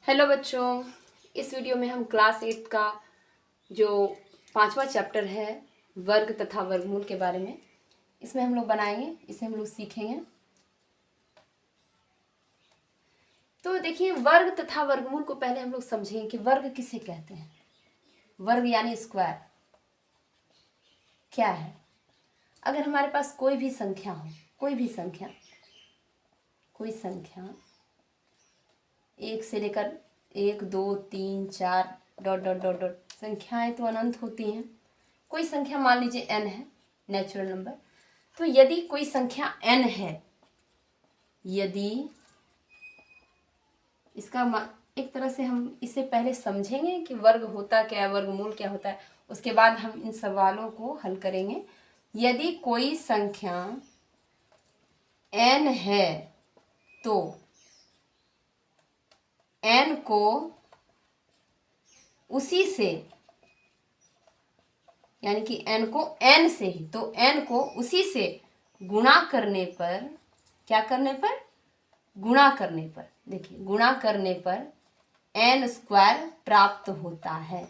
Hello बच्चों, इस video में हम क्लास 8 का जो 5वां चैप्टर है वर्ग तथा वर्गमूल के बारे में इसमें हम लोग बनाएंगे, इसे हम लोग सीखेंगे। तो देखिए, वर्ग तथा वर्गमूल को पहले हम लोग समझेंगे कि वर्ग किसे कहते हैं। वर्ग यानी स्क्वायर क्या है। अगर हमारे पास कोई भी संख्या हो, कोई संख्या 1 से लेकर 1 2 3 4 डॉट डॉट डॉट डॉट, संख्याएं तो अनंत होती हैं। कोई संख्या मान लीजिए n है, नेचुरल नंबर। तो यदि कोई संख्या n है, यदि इसका एक तरह से हम इसे पहले समझेंगे कि वर्ग होता क्या है, वर्गमूल क्या होता है, उसके बाद हम इन सवालों को हल करेंगे। यदि कोई संख्या n है तो n को उसी से, यानी कि n को n से ही, तो n को उसी से गुणा करने पर, क्या करने पर, गुणा करने पर, देखिए गुणा करने पर n स्क्वायर प्राप्त होता है।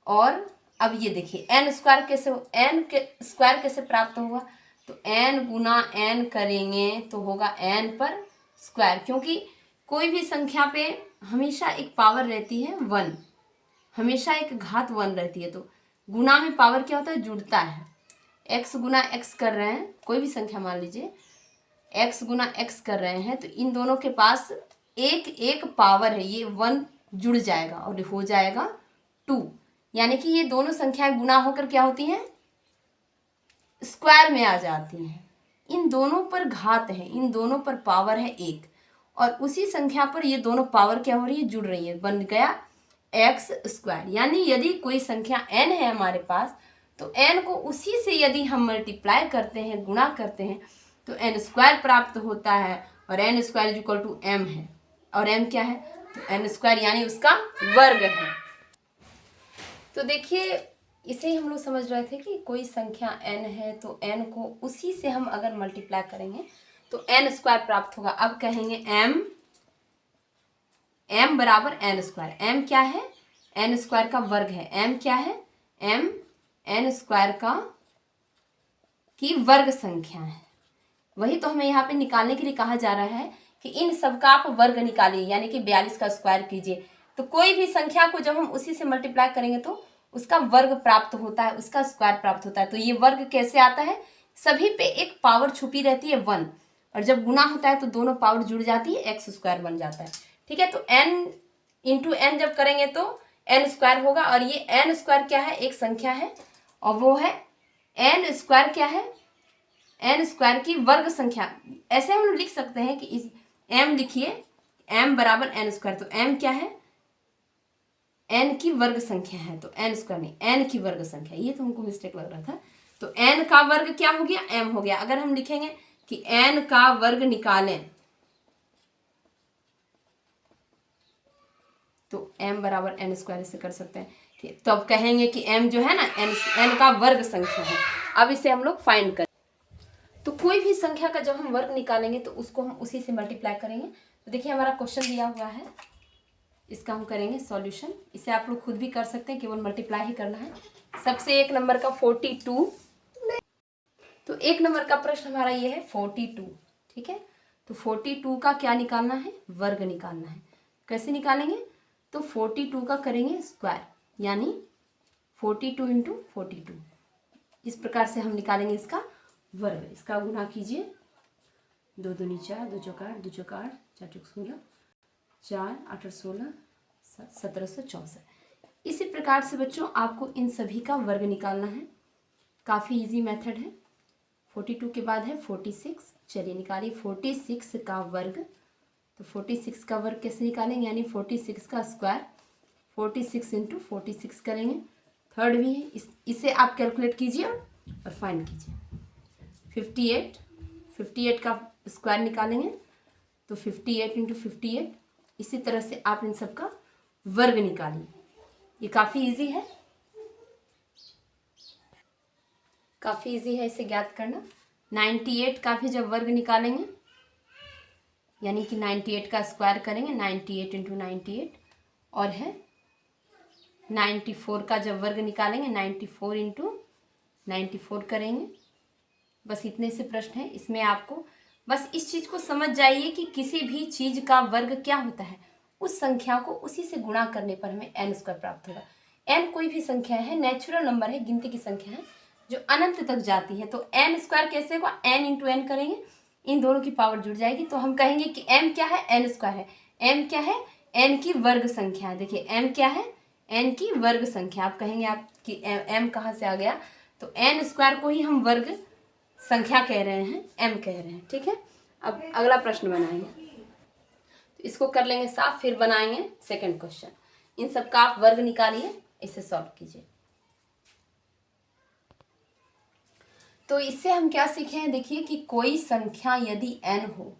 और अब ये देखिए n स्क्वायर कैसे प्राप्त होगा, तो n गुना n करेंगे तो होगा n पर स्क्वायर, क्योंकि कोई भी संख्या पे हमेशा एक पावर रहती है 1, हमेशा एक घात 1 रहती है। तो गुना में पावर क्या होता है, जुड़ता है। x गुना x कर रहे हैं, कोई भी संख्या मान लीजिए x गुना x कर रहे हैं, तो इन दोनों के पास एक एक पावर है, ये 1 जुड़ जाएगा और हो जाएगा 2, यानी कि ये दोनों संख्याएं गुना होकर क्या होती हैं, स्क्वायर में आ जाती हैं। इन दोनों पर घात है, इन दोनों पर पावर है 1, और उसी संख्या पर ये दोनों पावर क्या हो रही है, जुड़ रही है, बन गया x स्क्वायर। यानी यदि कोई संख्या n है हमारे पास, तो n को उसी से यदि हम मल्टीप्लाई करते हैं, गुणा करते हैं, तो n स्क्वायर प्राप्त होता है, और n square is equal to m है, और m क्या है, तो n स्क्वायर यानी उसका वर्ग है। तो देखिए, इसे ही हम लोग समझ रहे थे कि कोई संख्या n है तो n को उसी से हम अगर मल्टीप्लाई करेंगे तो n स्क्वायर प्राप्त होगा। अब कहेंगे m बराबर n स्क्वायर। m क्या है, n स्क्वायर का वर्ग है। m क्या है, m n स्क्वायर की वर्ग संख्या है। वही तो हमें यहाँ पे निकालने के लिए कहा जा रहा है कि इन सबका आप वर्ग निकालिए, यानी कि 42 का स्क्वायर कीजिए। तो कोई भी संख्या को जब हम उसी से मल्टीप्लाई करेंगे तो उसका वर्ग प्राप्त होता है, उसका स्क्वायर प्राप्त होता है। तो ये वर्ग कैसे आता है, सभी पे एक पावर छुपी रहती है 1, और जब गुना होता है तो दोनों पावर जुड़ जाती है, एक्स स्क्वायर बन जाता है। ठीक है, तो n इंटू n जब करेंगे तो n स्क्वायर होगा, और ये n स्क्वायर क्या है, एक संख्या है, और वो है n स्क्वायर क्या है, n स्क्वायर की वर्ग संख्या। ऐसे हम लिख सकते हैं कि इस m लिखिए, m बराबर n स्क्वायर, तो m क्या है, n की वर्ग संख्या है, तो n स्क्वायर नहीं, n की वर्ग संख्या, ये तो हमको मिस्टेक लग रहा था। तो n का वर्ग क्या हो गया, m हो गया। अगर हम लिखेंगे कि n का वर्ग निकालें तो m बराबर n स्क्वायर से कर सकते हैं। तो अब कहेंगे कि m जो है ना, n का वर्ग संख्या है। अब इसे हम लोग फाइंड करें। तो कोई भी संख्या का जब हम वर्ग निकालेंगे तो उसको हम उसी से मल्टीप्लाई करेंगे। तो देखिए, हमारा क्वेश्चन दिया हुआ है, इसका हम करेंगे सॉल्यूशन। इसे आप लोग खुद भी कर सकते हैं, केवल मल्टीप्लाई ही करना है। सबसे 1 नंबर का 42, तो 1 नंबर का प्रश्न हमारा ये है 42। ठीक है, तो 42 का क्या निकालना है, वर्ग निकालना है। कैसे निकालेंगे, तो 42 का करेंगे स्क्वायर, यानी 42 इंटू 42, इस प्रकार से हम निकालेंगे इसका वर्ग। इसका गुणा कीजिए, 2 दूनी 4, 2 चौका 8, 2 चौका 8, 4 चौक 16, 4 8 16, 1764। इसी प्रकार से बच्चों आपको इन सभी का वर्ग निकालना है। काफ़ी इजी मेथड है। 42 के बाद है 46। चलिए निकालिए 46 का वर्ग। तो 46 का वर्ग कैसे निकालेंगे, यानी 46 का स्क्वायर, 46 इंटू 46 करेंगे। थर्ड भी है, इसे आप कैलकुलेट कीजिए और फाइंड कीजिए। 58 का स्क्वायर निकालेंगे तो 58 इंटू 58, इसी तरह से आप इन सब का वर्ग निकालिए। ये काफ़ी इजी है, काफ़ी इजी है इसे ज्ञात करना। 98 का भी जब वर्ग निकालेंगे यानी कि 98 का स्क्वायर करेंगे, 98 इंटू 98, और है 94 का जब वर्ग निकालेंगे 94 इंटू 94 करेंगे। बस इतने से प्रश्न है। इसमें आपको बस इस चीज़ को समझ जाइए कि किसी भी चीज़ का वर्ग क्या होता है, उस संख्या को उसी से गुणा करने पर हमें एन स्क्वायर प्राप्त होगा। एन कोई भी संख्या है, नेचुरल नंबर है, गिनती की संख्या है जो अनंत तक जाती है। तो एन स्क्वायर कैसे होगा, एन इंटू एन करेंगे, इन दोनों की पावर जुड़ जाएगी तो हम कहेंगे कि एम क्या है, एन स्क्वायर है। एम क्या है, एन की वर्ग संख्या है। देखिए एम क्या है, एन की वर्ग संख्या। आप कहेंगे आप कि एम कहाँ से आ गया, तो एन स्क्वायर को ही हम वर्ग संख्या कह रहे हैं, एम कह रहे हैं। ठीक है, अब अगला प्रश्न बनाएंगे, तो इसको कर लेंगे साफ, फिर बनाएंगे सेकंड क्वेश्चन। इन सब का आप वर्ग निकालिए, इसे सॉल्व कीजिए। तो इससे हम क्या सीखे हैं, देखिए कि कोई संख्या यदि n हो,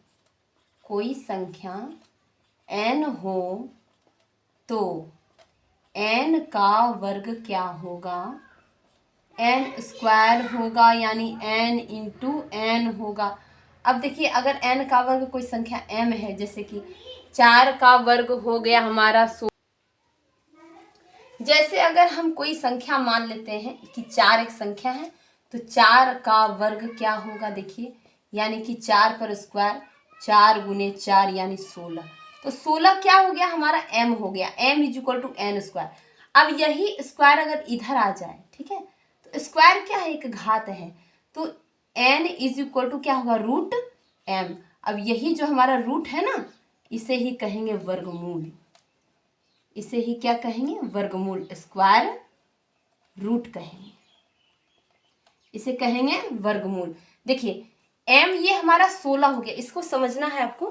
कोई संख्या n हो तो n का वर्ग क्या होगा, n स्क्वायर होगा, यानी n इंटू n होगा। अब देखिए अगर n का वर्ग कोई संख्या m है, जैसे कि 4 का वर्ग हो गया हमारा 16। जैसे अगर हम कोई संख्या मान लेते हैं कि 4 एक संख्या है, तो 4 का वर्ग क्या होगा, देखिए यानी कि 4 पर स्क्वायर, 4 गुने 4 यानी 16। तो 16 क्या हो गया हमारा, m हो गया, m is equal to N square. अब यही स्क्वायर अगर इधर आ जाए, ठीक है, तो स्क्वायर क्या है, एक घात है, तो n इज इक्वल टू क्या होगा, रूट m। अब यही जो हमारा रूट है ना, इसे ही कहेंगे वर्गमूल, इसे ही क्या कहेंगे, वर्गमूल, स्क्वायर रूट कहेंगे, इसे कहेंगे वर्गमूल। देखिए m ये हमारा 16 हो गया, इसको समझना है आपको,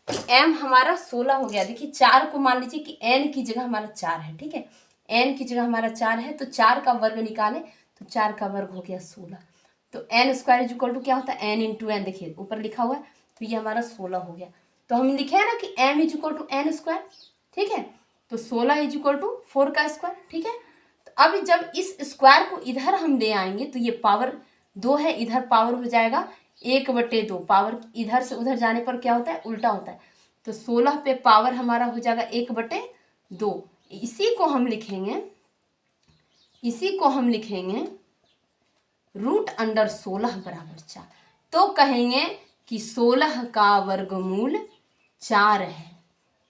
m हमारा 16 हो गया। देखिए 4 को मान लीजिए कि n की जगह हमारा 4 है, ठीक है, n की जगह हमारा 4 है, तो 4 का वर्ग निकालें तो 4 का वर्ग हो गया 16। तो n square is equal to क्या होता है, n इंटू एन, देखिए ऊपर लिखा हुआ है, तो ये हमारा 16 हो गया। तो हम लिखे है ना कि m is equal to N square, ठीक है, तो 16 इज इक्वल टू 4 का स्क्वायर, ठीक है। तो अब जब इस स्क्वायर को इधर हम ले आएंगे तो ये पावर 2 है, इधर पावर हो जाएगा 1/2, पावर इधर से उधर जाने पर क्या होता है, उल्टा होता है। तो 16 पे पावर हमारा हो जाएगा 1/2। इसी को हम लिखेंगे, इसी को हम लिखेंगे रूट अंडर 16 बराबर 4। तो कहेंगे कि 16 का वर्गमूल 4 है।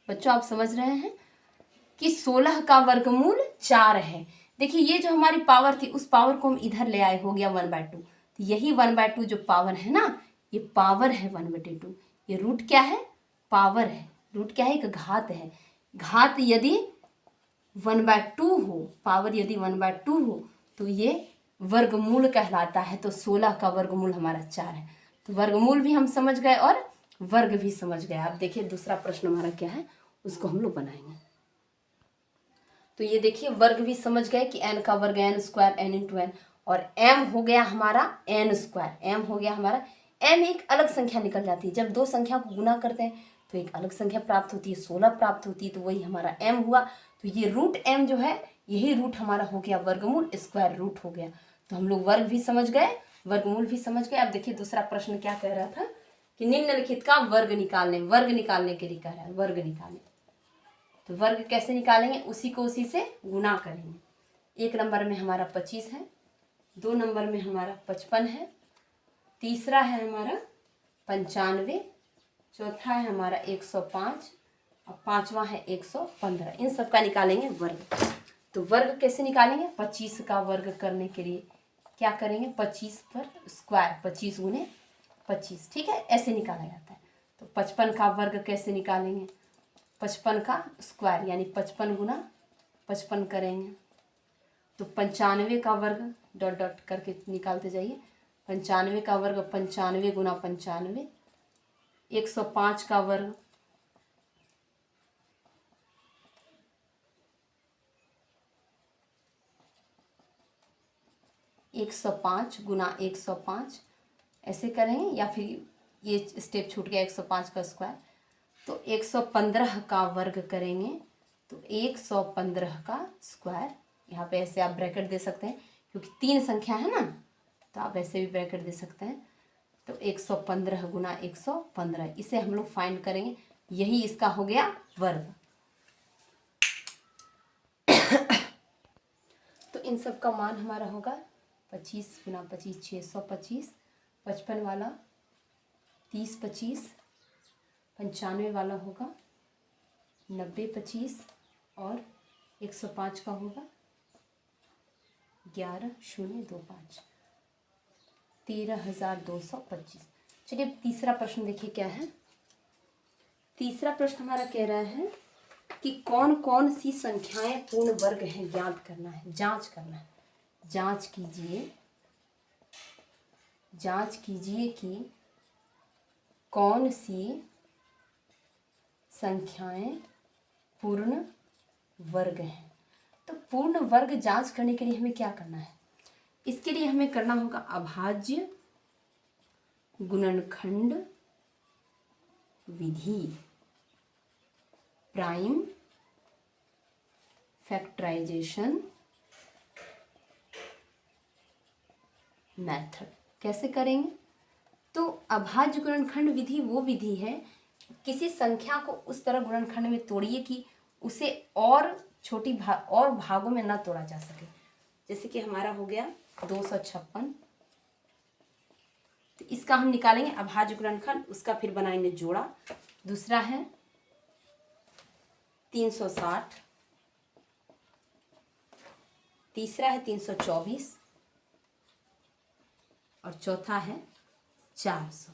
बच्चों आप समझ रहे हैं कि 16 का वर्गमूल 4 है। देखिए ये जो हमारी पावर थी, उस पावर को हम इधर ले आए, हो गया 1/2। तो यही 1/2 जो पावर है ना, ये पावर है 1/2। ये रूट क्या है, पावर है, रूट क्या है, एक घात है। घात यदि 1/2 हो, पावर यदि 1/2 हो, तो ये वर्गमूल कहलाता है। तो 16 का वर्गमूल हमारा 4 है। तो वर्गमूल भी हम समझ गए और वर्ग भी समझ गए। आप देखिए दूसरा प्रश्न हमारा क्या है, उसको हम लोग बनाएंगे। तो ये देखिए वर्ग भी समझ गए कि n का वर्ग n square, n into N, और m हो गया हमारा n स्क्वायर, m हो गया हमारा, m एक अलग संख्या निकल जाती है। जब दो संख्या को गुना करते हैं तो एक अलग संख्या प्राप्त होती है, 16 प्राप्त होती है, तो वही हमारा m हुआ। तो ये रूट m जो है, यही रूट हमारा हो गया वर्गमूल, स्क्वायर रूट हो गया। तो हम लोग वर्ग भी समझ गए, वर्गमूल भी समझ गए। अब देखिए दूसरा प्रश्न क्या कह रहा था कि निम्नलिखित का वर्ग निकालने, वर्ग निकालने के लिए कह रहा है, वर्ग निकालने। तो वर्ग कैसे निकालेंगे, उसी को उसी से गुना करेंगे। 1 नंबर में हमारा 25 है, 2 नंबर में हमारा 55 है, तीसरा है हमारा 95, चौथा है हमारा 105 और पांचवा है 115। इन सब का निकालेंगे वर्ग। तो वर्ग कैसे निकालेंगे, 25 का वर्ग करने के लिए क्या करेंगे, 25 पर स्क्वायर, 25 गुने 25, ठीक है, ऐसे निकाला जाता है। तो 55 का वर्ग कैसे निकालेंगे, 55 का स्क्वायर यानी 55 गुना 55 करेंगे। तो 95 का वर्ग डॉट डॉट करके निकालते जाइए, 95 का वर्ग 95 गुना 95, 105 का वर्ग 105 गुना 105, ऐसे करेंगे, या फिर ये स्टेप छूट गया 105 का स्क्वायर। तो 115 का वर्ग करेंगे, तो 115 का स्क्वायर, यहाँ पे ऐसे आप ब्रैकेट दे सकते हैं क्योंकि 3 संख्या है ना, तो आप ऐसे भी ब्रैकेट दे सकते हैं। तो 115 गुना 115, इसे हम लोग फाइंड करेंगे, यही इसका हो गया वर्ग। तो इन सब का मान हमारा होगा 25 गुना 25 625, 55 वाला 30 25, 95 वाला होगा 90 25 और 105 का होगा 11025, 13,225। चलिए तीसरा प्रश्न देखिए क्या है। तीसरा प्रश्न हमारा कह रहा है कि कौन कौन सी संख्याएं पूर्ण वर्ग हैं, ज्ञात करना है, जांच करना है। जांच कीजिए कि कौन सी संख्याएं पूर्ण वर्ग हैं। तो पूर्ण वर्ग जांच करने के लिए हमें क्या करना है, इसके लिए हमें करना होगा अभाज्य गुणनखंड विधि, प्राइम फैक्टराइजेशन मेथड। कैसे करेंगे, तो अभाज्य गुणनखंड विधि वो विधि है, किसी संख्या को उस तरह गुणनखंड में तोड़िए कि उसे और छोटी और भागों में ना तोड़ा जा सके। जैसे कि हमारा हो गया 256, तो इसका हम निकालेंगे अभाज्य गुणनखंड, उसका फिर बनाएंगे जोड़ा। दूसरा है 360, तीसरा है 324 और चौथा है 400।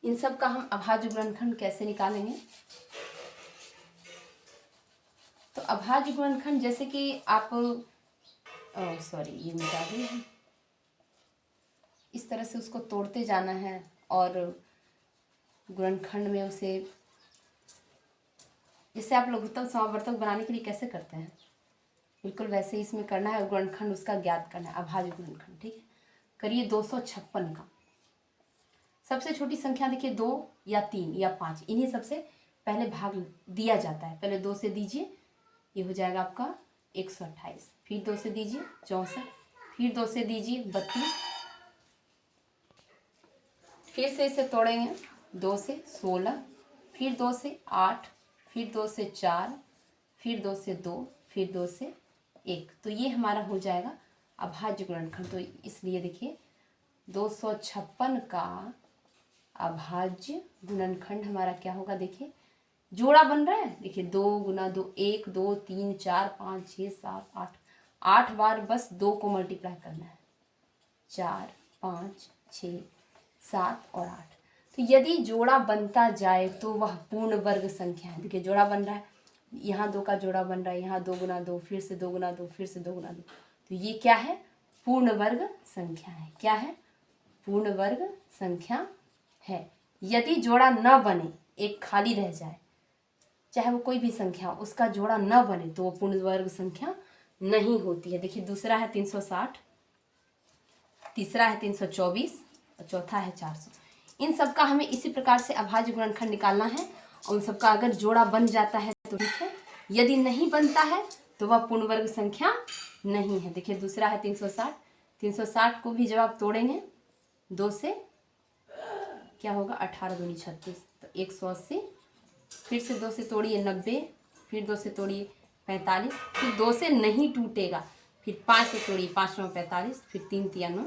इन सब का हम अभाज्य गुणनखंड कैसे निकालेंगे, तो अभाज्य गुणनखंड जैसे कि आप ये मिटा दी है, इस तरह से उसको तोड़ते जाना है और गुणनखंड में उसे, जैसे आप लघुत्तम समावर्तक बनाने के लिए कैसे करते हैं, बिल्कुल वैसे ही इसमें करना है और गुणनखंड उसका ज्ञात करना है, अभाज्य गुणनखंड। ठीक है, करिए 256 का सबसे छोटी संख्या देखिए 2 या 3 या 5, इन्हीं सबसे पहले भाग दिया जाता है। पहले 2 से दीजिए, ये हो जाएगा आपका 128, फिर 2 से दीजिए 64, फिर 2 से दीजिए 32, फिर से इसे तोड़ेंगे 2 से 16, फिर 2 से 8, फिर 2 से 4, फिर 2 से 2, फिर 2 से 1, तो ये हमारा हो जाएगा अभाज्य गुणनखंड। तो इसलिए देखिए 256 का अभाज्य गुणनखंड हमारा क्या होगा, देखिए जोड़ा बन रहा है, देखिए 2 गुना 2 1 2 3 4 5 6 7 8, 8 बार बस 2 को मल्टीप्लाई करना है, 4 5 6 7 और 8। तो यदि जोड़ा बनता जाए तो वह पूर्ण वर्ग संख्या है। देखिए जोड़ा बन रहा है, यहाँ 2 का जोड़ा बन रहा है, यहाँ 2 गुना 2, फिर से 2 गुना 2, फिर से 2 गुना 2, तो ये क्या है, पूर्ण वर्ग संख्या है। क्या है, पूर्ण वर्ग संख्या है। यदि जोड़ा न बने, एक खाली रह जाए, चाहे वो कोई भी संख्या, उसका जोड़ा न बने तो वो पूर्ण वर्ग संख्या नहीं होती है। देखिए दूसरा है 360, तीसरा है 324 और चौथा है 400। इन सब का हमें इसी प्रकार से अभाज्य गुणनखंड निकालना है और उन सबका अगर जोड़ा बन जाता है तो ठीक है, यदि नहीं बनता है तो वह पूर्ण वर्ग संख्या नहीं है। देखिए दूसरा है 360, 360 को भी जब आप तोड़ेंगे 2 से, क्या होगा 18 दूनी 36, तो 180, फिर से 2 से तोड़िए 90, फिर 2 से तोड़िए 45, फिर 2 से नहीं टूटेगा, फिर 5 से तोड़िए 5 9 45, फिर 3 3 9,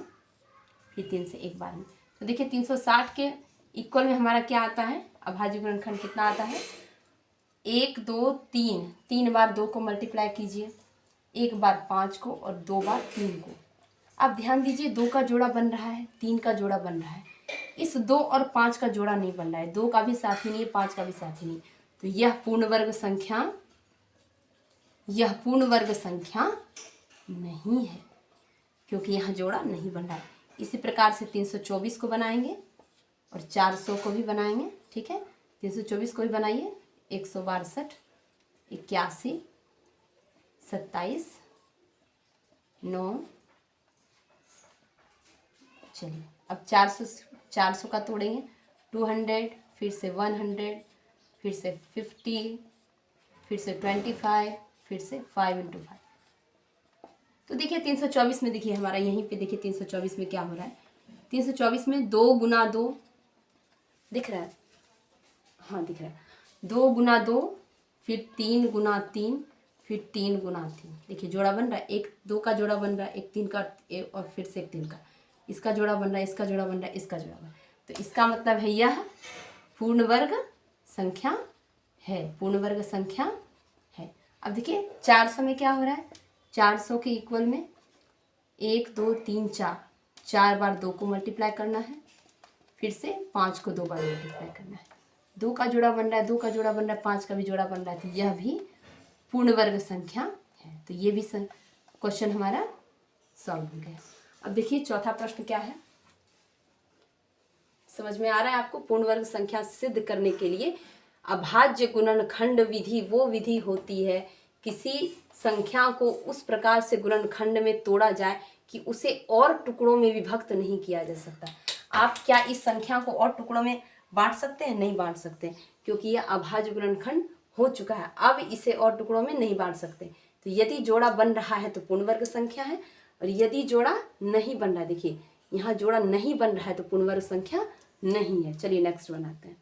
फिर 3 से एक बार में। तो देखिए 360 के इक्वल में हमारा क्या आता है, अभाज्य गुणनखंड कितना आता है, 1 2 3, 3 बार 2 को मल्टीप्लाई कीजिए, 1 बार 5 को और 2 बार 3 को। अब ध्यान दीजिए 2 का जोड़ा बन रहा है, 3 का जोड़ा बन रहा है, इस 2 और 5 का जोड़ा नहीं बन रहा है, 2 का भी साथी नहीं है, 5 का भी साथी नहीं, तो यह पूर्ण वर्ग संख्या नहीं है, क्योंकि यहाँ जोड़ा नहीं बन रहा है। इसी प्रकार से 324 को बनाएंगे और 400 को भी बनाएंगे। ठीक है, 324 को भी बनाइए, 162 81 27 9, चलिए अब 400 का तोड़ेंगे, 200, फिर से 100, फिर से 50, फिर से 25, फिर से 5 × 5। तो देखिए 324 में, देखिए हमारा यहीं पे देखिए 324 में क्या हो रहा है, 324 में 2 गुना 2 दिख रहा है, हाँ दिख रहा है, 2 गुना 2, फिर 3 गुना 3, फिर 3 गुना 3, देखिए जोड़ा बन रहा है, एक 2 का जोड़ा बन रहा है, एक 3 का और फिर से एक 3 का, इसका जोड़ा बन रहा है, इसका जोड़ा बन रहा है, इसका जोड़ा बन रहा है। तो इसका मतलब है यह पूर्ण वर्ग संख्या है, पूर्ण वर्ग संख्या है। अब देखिए 400 में क्या हो रहा है, 400 के इक्वल में 1 2 3 4, 4 बार 2 को मल्टीप्लाई करना है, फिर से 5 को 2 बार मल्टीप्लाई करना है, 2 का जोड़ा बन रहा है, 2 का जोड़ा बन रहा है, 5 का भी जोड़ा बन रहा है, तो यह भी पूर्ण वर्ग संख्या है। तो ये भी क्वेश्चन हमारा सॉल्व हो गया। अब देखिए चौथा प्रश्न क्या है, समझ में आ रहा है आपको। पूर्ण वर्ग संख्या सिद्ध करने के लिए अभाज्य गुणनखंड विधि वो विधि होती है, किसी संख्या को उस प्रकार से गुणनखंड में तोड़ा जाए कि उसे और टुकड़ों में विभक्त नहीं किया जा सकता। आप क्या इस संख्या को और टुकड़ों में बांट सकते हैं? नहीं बांट सकते, क्योंकि यह अभाज्य गुणनखंड हो चुका है, अब इसे और टुकड़ों में नहीं बांट सकते। तो यदि जोड़ा बन रहा है तो पूर्ण वर्ग संख्या है, और यदि जोड़ा नहीं बन रहा है, देखिए यहाँ जोड़ा नहीं बन रहा है तो पूर्ण वर्ग संख्या नहीं है। चलिए नेक्स्ट बनाते हैं।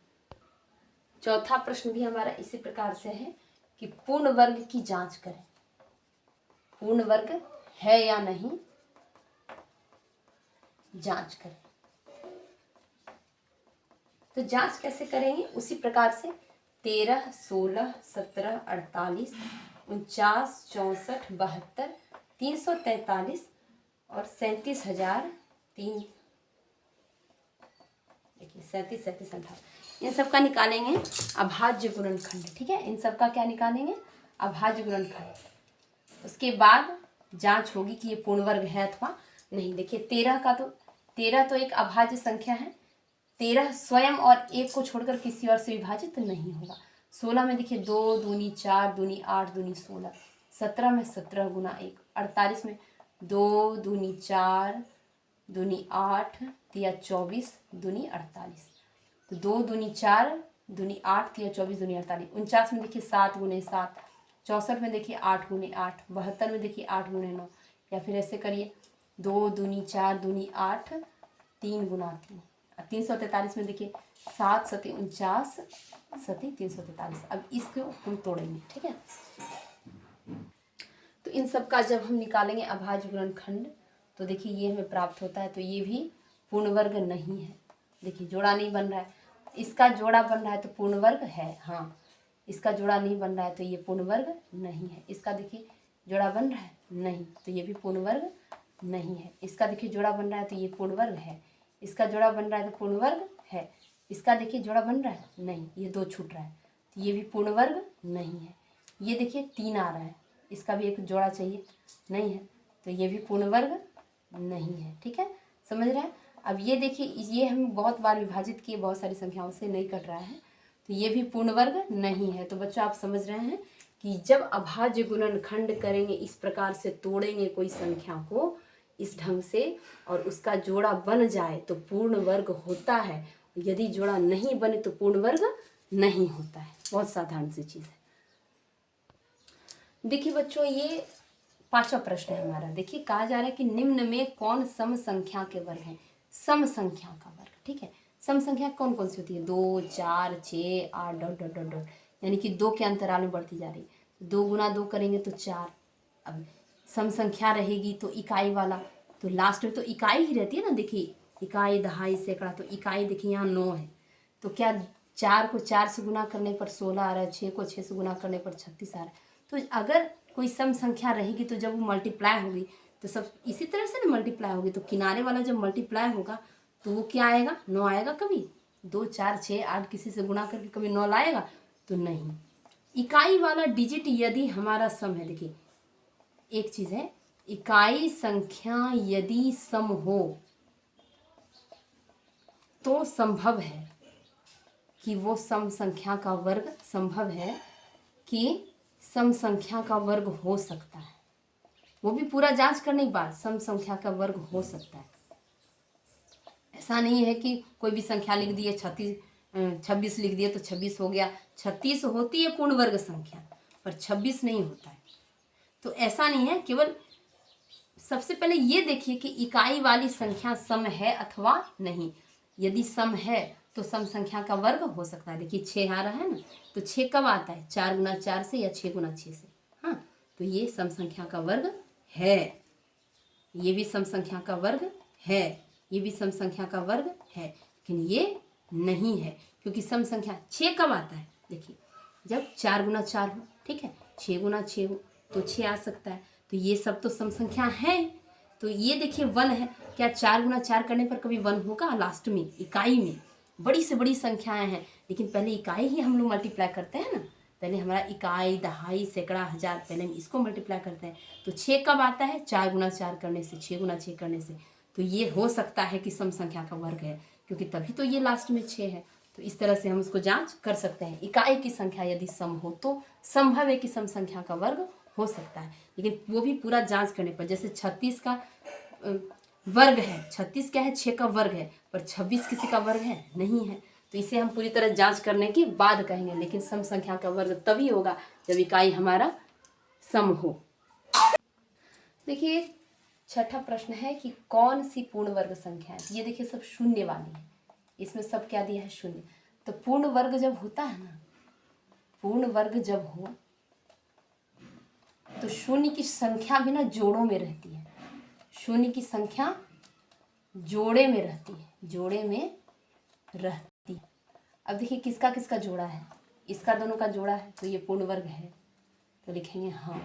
चौथा प्रश्न भी हमारा इसी प्रकार से है कि पूर्ण वर्ग की जांच करें, पूर्ण वर्ग है या नहीं जांच करें। तो जांच कैसे करेंगे, उसी प्रकार से 13 16 17 48 49 64 72 343 और 37,003, देखिए 37 37 58, इन सब का निकालेंगे अभाज्य गुणनखंड। ठीक है, इन सब का क्या निकालेंगे, अभाज्य गुणनखंड। उसके बाद जांच होगी कि ये पूर्ण वर्ग है अथवा नहीं। देखिए 13 तो एक अभाज्य संख्या है, 13 स्वयं और एक को छोड़कर किसी और से विभाजित नहीं होगा। 16 में देखिए 2 दूनी 4 दूनी 8 दूनी 16, 17 में 17 गुना 1, 48 में 2 दूनी 4 दूनी 8 तिया 24 दूनी 48, तो 2 दूनी 4 दूनी 8 तिया 24 दूनी 48। 49 में देखिए 7 गुने 7, 64 में देखिए 8 गुने 8, 72 में देखिए 8 गुने 9, या फिर ऐसे करिए 2 दूनी 4 दूनी 8 3 गुना 3। 343 में देखिए 7 सती 49 सती 343। अब इसको हम तोड़ेंगे। ठीक है, तो इन सब का जब हम निकालेंगे अभाज्य गुणनखंड तो देखिए ये हमें प्राप्त होता है। तो ये भी पूर्ण वर्ग नहीं है। देखिए जोड़ा नहीं बन रहा है, इसका जोड़ा बन रहा है तो पूर्ण वर्ग है, हाँ। इसका जोड़ा नहीं बन रहा है तो ये पूर्ण वर्ग नहीं है। इसका देखिए जोड़ा बन रहा है नहीं, तो ये भी पूर्ण वर्ग नहीं है। इसका देखिए जोड़ा बन रहा है तो ये पूर्ण वर्ग है। इसका जोड़ा बन रहा है तो पूर्ण वर्ग है। इसका देखिए जोड़ा बन रहा है नहीं, ये 2 छूट रहा है तो ये भी पूर्ण वर्ग नहीं है। ये देखिए 3 आ रहा है, इसका भी एक जोड़ा चाहिए, नहीं है, तो ये भी पूर्ण वर्ग नहीं है। ठीक है, समझ रहे हैं। अब ये देखिए ये हम बहुत बार विभाजित किए, बहुत सारी संख्याओं से नहीं कट रहा है, तो ये भी पूर्ण वर्ग नहीं है। तो बच्चों आप समझ रहे हैं कि जब अभाज्य गुणनखंड करेंगे, इस प्रकार से तोड़ेंगे कोई संख्या को इस ढंग से और उसका जोड़ा बन जाए तो पूर्ण वर्ग होता है, यदि जोड़ा नहीं बने तो पूर्ण वर्ग नहीं होता है। बहुत साधारण सी चीज़ है। देखिए बच्चों ये 5वां प्रश्न है हमारा। देखिए कहा जा रहा है कि निम्न में कौन सम संख्या के वर्ग है। सम संख्या का वर्ग, ठीक है, सम संख्या कौन कौन सी होती है, 2 4 6 8 डॉट डॉट डॉट डॉट, यानी कि 2 के अंतराल में बढ़ती जा रही है। 2 गुना 2 करेंगे तो 4। अब सम संख्या रहेगी तो इकाई वाला, तो लास्ट में तो इकाई ही रहती है ना। देखिए इकाई दहाई सैकड़ा, तो इकाई देखिए यहाँ 9 है, तो क्या 4 को 4 से गुना करने पर 16 आ रहा है, 6 को 6 से गुना करने पर 36 आ रहा है। तो अगर कोई सम संख्या रहेगी तो जब वो मल्टीप्लाई होगी तो सब इसी तरह से ना मल्टीप्लाई होगी, तो किनारे वाला जब मल्टीप्लाई होगा तो वो क्या आएगा, 9 आएगा। कभी 2 4 6 8 किसी से गुना करके कभी 9 लाएगा तो नहीं। इकाई वाला डिजिट यदि हमारा सम है, देखिए एक चीज़ है, इकाई संख्या यदि सम हो तो संभव है कि वो सम संख्या का वर्ग, संभव है कि सम संख्या का वर्ग हो सकता है। वो भी पूरा जांच करने के बाद सम संख्या का वर्ग हो सकता है। ऐसा नहीं है कि कोई भी संख्या लिख दी है 26 लिख दिया तो 26 हो गया। 36 होती है पूर्ण वर्ग संख्या, पर 26 नहीं होता है। तो ऐसा नहीं है, केवल सबसे पहले ये देखिए कि इकाई वाली संख्या सम है अथवा नहीं। यदि सम है तो सम संख्या का वर्ग हो सकता है। देखिए 6 आ रहा है ना, तो 6 कब आता है? 4 गुना 4 से या 6 गुना 6 से। हाँ, तो ये सम संख्या का वर्ग है। ये भी सम संख्या का वर्ग है, ये भी सम संख्या का वर्ग है, लेकिन ये नहीं है क्योंकि सम संख्या 6 कब आता है? देखिए जब 4 गुना 4 हो, ठीक है, 6 गुना 6 हो तो 6 आ सकता है। तो ये सब तो सम संख्या है। तो ये देखिए 1 है। क्या 4 गुना 4 करने पर कभी 1 होगा? लास्ट में इकाई में बड़ी से बड़ी संख्याएं हैं, लेकिन पहले इकाई ही हम लोग मल्टीप्लाई करते हैं ना। पहले हमारा इकाई, दहाई, सैकड़ा, हजार, पहले हम इसको मल्टीप्लाई करते हैं। तो 6 कब आता है? 4 गुना 4 करने से, 6 गुना 6 करने से। तो ये हो सकता है कि सम संख्या का वर्ग है, क्योंकि तभी तो ये लास्ट में 6 है। तो इस तरह से हम उसको जांच कर सकते हैं। इकाई की संख्या यदि सम हो तो संभव है कि सम संख्या का वर्ग हो सकता है, लेकिन वो भी पूरा जांच करने पर। जैसे 36 का वर्ग है, 36 क्या है? 6 का वर्ग है, पर 26 किसी का वर्ग है? नहीं है। तो इसे हम पूरी तरह जांच करने के बाद कहेंगे, लेकिन सम संख्या का वर्ग तभी होगा जब इकाई हमारा सम हो। देखिए छठा प्रश्न है कि कौन सी पूर्ण वर्ग संख्या है? ये देखिए सब शून्य वाली है, इसमें सब क्या दिया है? शून्य। तो पूर्ण वर्ग जब होता है ना, पूर्ण वर्ग जब हो तो शून्य की संख्या भी ना जोड़ों में रहती है। शून्य की संख्या जोड़े में रहती है, जोड़े में रहती है। अब देखिए किसका किसका जोड़ा है? इसका दोनों का जोड़ा है, तो ये पूर्ण वर्ग है, तो लिखेंगे हाँ।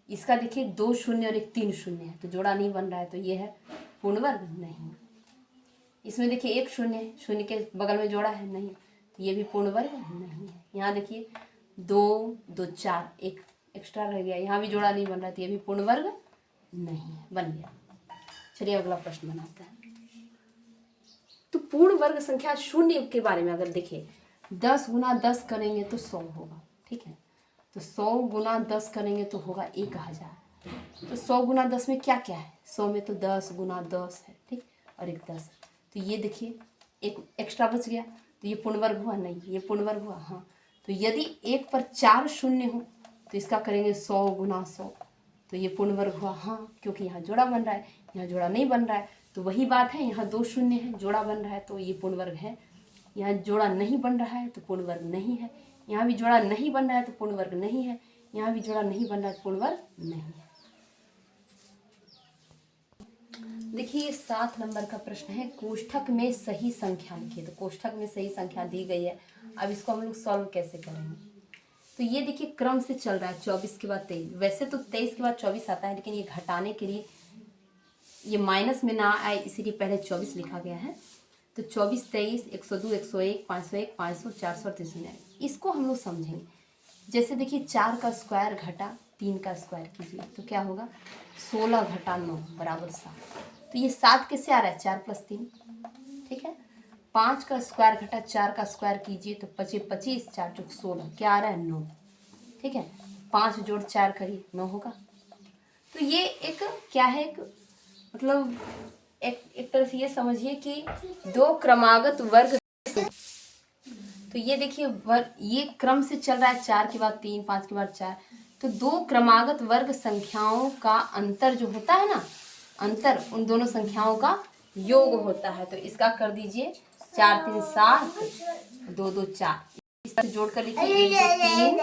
इसका देखिए 2 शून्य और 1 3 शून्य है, तो जोड़ा नहीं बन रहा है, तो ये है पूर्ण वर्ग नहीं। इसमें देखिए 1 शून्य, शून्य के बगल में जोड़ा है, नहीं, तो ये भी पूर्ण वर्ग नहीं है। यहाँ देखिए 2 2 4, 1 एक्स्ट्रा रह गया, यहाँ भी जोड़ा नहीं बन रहा है, तो ये भी पूर्ण वर्ग नहीं है। बन गया। चलिए अगला प्रश्न बनाते हैं। तो पूर्ण वर्ग संख्या शून्य के बारे में अगर देखें, 10 गुना 10 करेंगे तो 100 होगा, ठीक है। तो 100 गुना 10 करेंगे तो होगा 1000। तो 100 गुना 10 में क्या क्या है? 100 में तो 10 गुना 10 है, ठीक, और एक 10 है। तो ये देखिए एक एक्स्ट्रा बच गया, तो ये पूर्ण वर्ग हुआ? नहीं। ये पूर्ण वर्ग हुआ? हाँ। तो यदि 1 पर 4 शून्य हो तो इसका करेंगे 100 गुना 100, तो ये पूर्ण वर्ग हुआ? हाँ, क्योंकि यहाँ जोड़ा बन रहा है, यहाँ जोड़ा नहीं बन रहा है। तो वही बात है, यहाँ 2 शून्य है, जोड़ा बन रहा है, तो ये पूर्ण वर्ग है। यहाँ जोड़ा नहीं बन रहा है तो पूर्ण वर्ग नहीं है। यहाँ भी जोड़ा नहीं बन रहा है तो पूर्ण वर्ग नहीं है। यहाँ भी जोड़ा नहीं बन रहा है तो पूर्ण वर्ग नहीं है। देखिए 7 नंबर का प्रश्न है, कोष्ठक में सही संख्या लिखिए। तो कोष्ठक में सही संख्या दी गई है, अब इसको हम लोग सॉल्व कैसे करेंगे? तो ये देखिए क्रम से चल रहा है, 24 के बाद 23। वैसे तो 23 के बाद 24 आता है, लेकिन ये घटाने के लिए ये माइनस में ना आए इसीलिए पहले 24 लिखा गया है। तो 24 23 102 101 501 500 400 300। इसको हम लोग समझेंगे। जैसे देखिए 4 का स्क्वायर घटा 3 का स्क्वायर कीजिए तो क्या होगा? 16 घटा 9 बराबर 7। तो ये 7 किससे आ रहा है? 4 + 3, ठीक है। 5 का स्क्वायर घटा 4 का स्क्वायर कीजिए तो 25 25 4 × 16 क्या आ रहा है? 9, ठीक है। 5 जोड़ 4 करिए 9 होगा। तो ये एक क्या है? एक मतलब एक तरह से ये समझिए कि 2 क्रमागत वर्ग। तो ये देखिए ये क्रम से चल रहा है, 4 के बाद 3 5 के बाद 4। तो 2 क्रमागत वर्ग संख्याओं का अंतर जो होता है ना, अंतर उन दोनों संख्याओं का योग होता है। तो इसका कर दीजिए 4 3 7 2 2 4। इस तरह से जोड़ कर लिखिए 1 2 3